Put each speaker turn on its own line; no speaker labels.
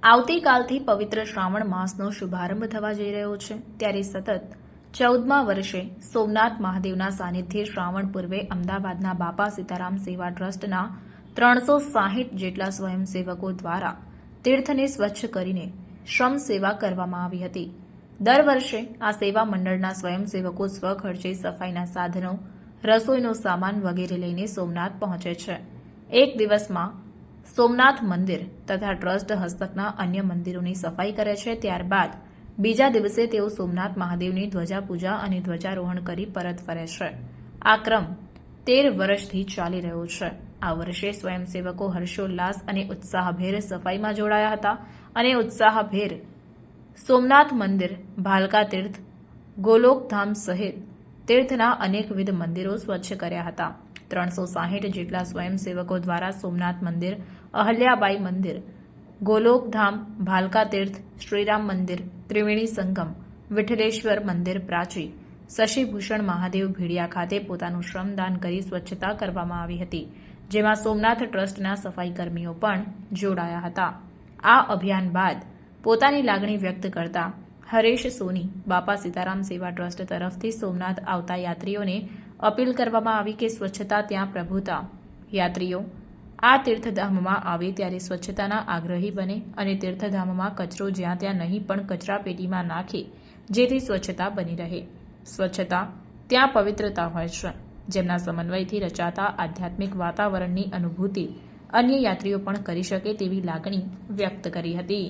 આવતીકાલથી પવિત્ર શ્રાવણ માસનો શુભારંભ થવા જઈ રહ્યો છે, ત્યારે સતત 14મા વર્ષે સોમનાથ મહાદેવના સાનિધ્યે શ્રાવણ પૂર્વે અમદાવાદના બાપા સીતારામ સેવા ટ્રસ્ટના 360 જેટલા સ્વયંસેવકો દ્વારા તીર્થને સ્વચ્છ કરીને શ્રમ સેવા કરવામાં આવી હતી. દર વર્ષે આ સેવા મંડળના સ્વયંસેવકો સ્વખર્ચે સફાઈના સાધનો, રસોઈનો સામાન વગેરે લઈને સોમનાથ પહોંચે છે. એક દિવસમાં સોમનાથ મંદિર તથા ટ્રસ્ટ હસ્તકના અન્ય મંદિરોની સફાઈ કરે છે. ત્યારબાદ બીજા દિવસે તેઓ સોમનાથ મહાદેવની ધ્વજા પૂજા અને ધ્વજારોહણ કરી પરત ફરે છે. આ ક્રમ 13 વર્ષથી ચાલી રહ્યો છે. આ વર્ષે સ્વયંસેવકો હર્ષોલ્લાસ અને ઉત્સાહભેર સફાઈમાં જોડાયા હતા અને ઉત્સાહભેર સોમનાથ મંદિર, ભાલકા તીર્થ, ગોલોકધામ સહિત તીર્થના અનેકવિધ મંદિરો સ્વચ્છ કર્યા હતા. 360 જેટલા સ્વયંસેવકો દ્વારા સોમનાથ મંદિર, અહલ્યાબાઈ મંદિર, ગોલોકધામ, ભાલકા તીર્થ, શ્રીરામ મંદિર, ત્રિવેણી સંગમ, વિઠ્ઠલેશ્વર મંદિર, પ્રાચી, શશિભૂષણ મહાદેવ ભીડિયા ખાતે પોતાનું શ્રમદાન કરી સ્વચ્છતા કરવામાં આવી હતી, જેમાં સોમનાથ ટ્રસ્ટના સફાઈ કર્મીઓ પણ જોડાયા હતા. આ અભિયાન બાદ પોતાની લાગણી વ્યક્ત કરતા હરેશ સોની, બાપા સીતારામ સેવા ટ્રસ્ટ તરફથી સોમનાથ આવતા યાત્રીઓને અપીલ કરવામાં આવી કે સ્વચ્છતા ત્યાં પ્રભુતા. યાત્રીઓ આ તીર્થધામમાં આવે ત્યારે સ્વચ્છતાના આગ્રહી બને અને તીર્થધામમાં કચરો જ્યાં ત્યાં નહીં પણ કચરાપેટીમાં નાખે, જેથી સ્વચ્છતા બની રહે. સ્વચ્છતા ત્યાં પવિત્રતા હોય છે, જેમના સમન્વયથી રચાતા આધ્યાત્મિક વાતાવરણની અનુભૂતિ અન્ય યાત્રીઓ પણ કરી શકે તેવી લાગણી વ્યક્ત કરી હતી.